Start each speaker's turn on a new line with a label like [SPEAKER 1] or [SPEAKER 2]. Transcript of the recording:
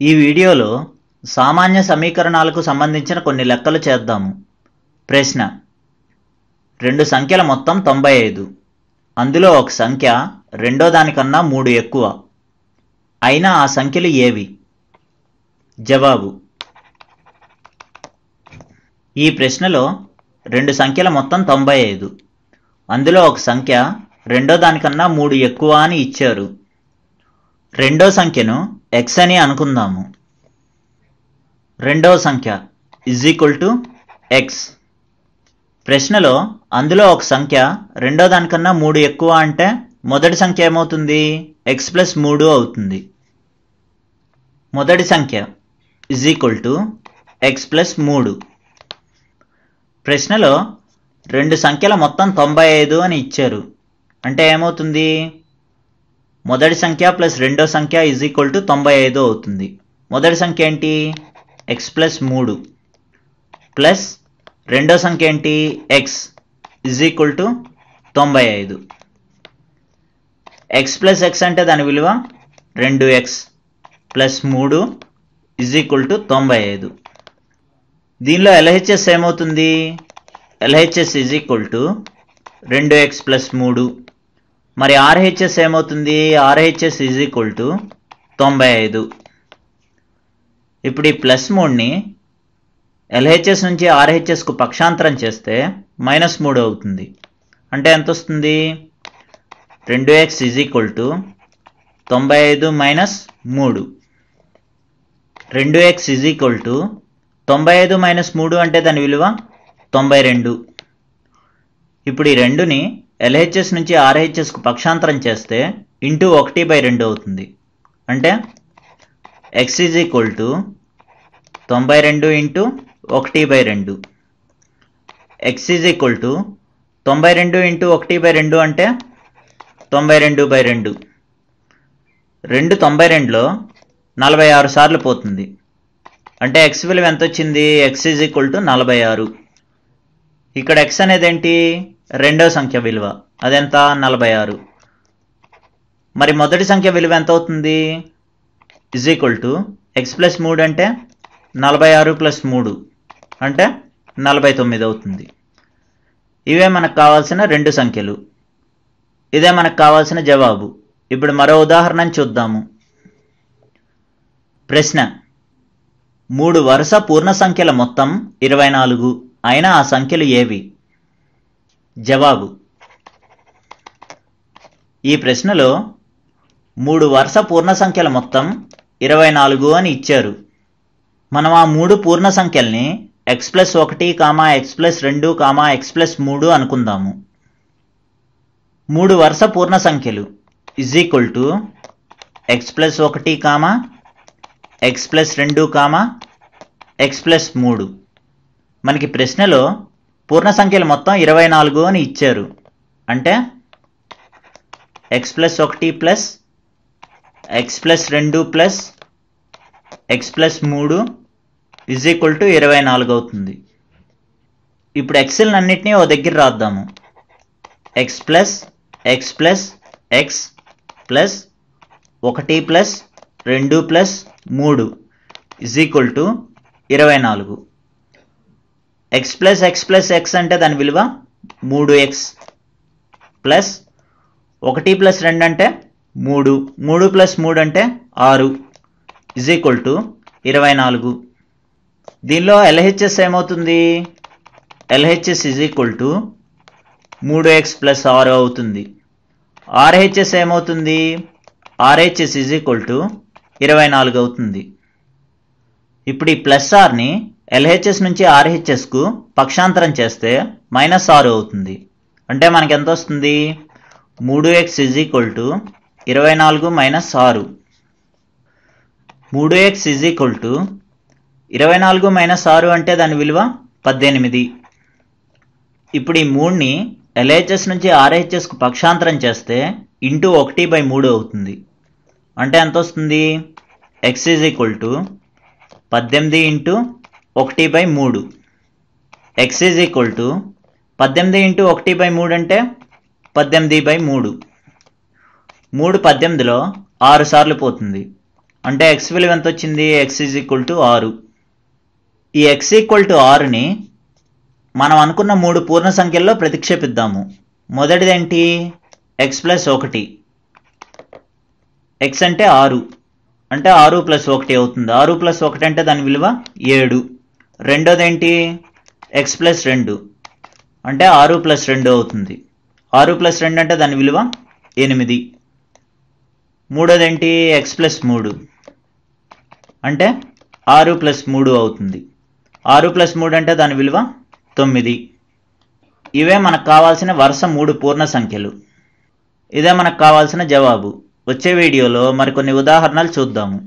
[SPEAKER 1] ఈ వీడియోలో సామాన్య సమీకరణాలకు సంబంధించిన కొన్ని లెక్కలు చేద్దాము. ప్రశ్న: రెండు సంఖ్యల మొత్తం 95. అందులో ఒక సంఖ్య రెండో దానికన్నా 3 ఎక్కువ. అయినా ఆ సంఖ్యలు ఏవి? జవాబు: ఈ ప్రశ్నలో రెండు సంఖ్యల మొత్తం 95. అందులో ఒక సంఖ్య రెండో దానికన్నా 3 ఎక్కువ అని ఇచ్చారు. రెండో సంఖ్యను x అని అనుకుందాము. రెండవ సంఖ్య x. ప్రశ్నలో అందులో ఒక సంఖ్య రెండో దానికన్నా 3 ఎక్కువ అంటే మొదటి సంఖ్య ఏమవుతుంది? x + 3 అవుతుంది. మొదటి సంఖ్య x + 3. ప్రశ్నలో రెండు సంఖ్యల మొత్తం 95 అని ఇచ్చారు. అంటే ఏమవుతుంది? మొదటి సంఖ్య ప్లస్ రెండో సంఖ్య 95 అవుతుంది. మొదటి సంఖ్య ఏంటి? x + 3 ప్లస్ రెండో సంఖ్య ఏంటి? x = 95. x + x అంటే దాని విలువ 2x + 3 = 95. దీనిలో LHS ఏమవుతుంది? LHS = 2x + 3. మరి RHS ఏమవుతుంది? RHS = 95. ఇప్పుడు ఈ +3ని LHS నుంచి RHSకు పక్షాంతరం చేస్తే -3 అవుతుంది. అంటే ఎంత వస్తుంది? 2x = 95 - 3. 2x = 95 - 3 అంటే దాని విలువ 92. ఇప్పుడు ఈ 2ని LHS నుంచి RHSకు పక్షాంతరం చేస్తే ఇంటూ 1/2 అవుతుంది. అంటే x = 92 × 1/2. x = 92 × 1/2 అంటే 92/2. 2 92లో 46 సార్లు పోతుంది. అంటే x విలువ ఎంత వచ్చింది? x = 46. ఇక్కడ x అనేది ఏంటి? రెండో సంఖ్య విలువ. అదెంత? 46. మరి మొదటి సంఖ్య విలువ ఎంత అవుతుంది? x + 3 అంటే 46 + 3 అంటే 49 అవుతుంది. ఇవే మనకు కావాల్సిన రెండు సంఖ్యలు. ఇదే మనకు కావాల్సిన జవాబు. ఇప్పుడు మరో ఉదాహరణను చూద్దాము. ప్రశ్న: 3 వరుస పూర్ణ సంఖ్యల మొత్తం 24. అయినా ఆ సంఖ్యలు ఏవి? జవాబు: ఈ ప్రశ్నలో 3 వరుస పూర్ణ సంఖ్యల మొత్తం 24 అని ఇచ్చారు. మనం ఆ 3 పూర్ణ సంఖ్యల్ని x + 1, x + 2, x + 3 అనుకుందాము. 3 వరుస పూర్ణ సంఖ్యలు x + 1, x + 2, x + 3. మనకి ప్రశ్నలో పూర్ణ సంఖ్యలు మొత్తం 24 అని ఇచ్చారు. అంటే x + 1 x + 2 x + 3 = 24 అవుతుంది. ఇప్పుడు xలన్నింటినీ ఓ దగ్గర రాద్దాము. x + x + x + 1 + 2 + 3 = 24. x + x + x అంటే దాని విలువ 3x ప్లస్ 1 + 2 అంటే 3, 3 + 3 అంటే 6 = 24. దీనిలో LHS ఏమవుతుంది? LHS = 3x + 6 అవుతుంది. RHS ఏమవుతుంది? RHS = 24 అవుతుంది. ఇప్పుడు ఈ +rని LHS నుంచి RHSకు పక్షాంతరం చేస్తే -6 అవుతుంది. అంటే మనకి ఎంత వస్తుంది? 3x = 24 - 6. 3x = 24 - 6 అంటే దాని విలువ 18. ఇప్పుడు ఈ 3ని LHS నుంచి RHSకు పక్షాంతరం చేస్తే ఇంటూ 1/3 అవుతుంది. అంటే ఎంత వస్తుంది? x = 18 × 1/3. x = 18 × 1/3 అంటే 18/3. 3 18లో 6 సార్లు పోతుంది. అంటే x విలువ ఎంత వచ్చింది? x is equal to 6. ఈ x ఈక్వల్ టు 6ని మనం అనుకున్న 3 పూర్ణ సంఖ్యల్లో ప్రతిక్షేపిద్దాము. మొదటిదేంటి? x plus 1. x అంటే 6, అంటే 6 ప్లస్ 1 అవుతుంది. 6 ప్లస్ 1 అంటే దాని విలువ 7. రెండోదేంటి? x ప్లస్ 2, అంటే 6 ప్లస్ 2 అవుతుంది. 6 ప్లస్ 2 అంటే దాని విలువ 8. మూడోదేంటి? x ప్లస్ 3, అంటే 6 ప్లస్ 3 అవుతుంది. 6 ప్లస్ 3 అంటే దాని విలువ 9. ఇవే మనకు కావాల్సిన వరుస 3 పూర్ణ సంఖ్యలు. ఇదే మనకు కావాల్సిన జవాబు. వచ్చే వీడియోలో మరికొన్ని ఉదాహరణలు చూద్దాము.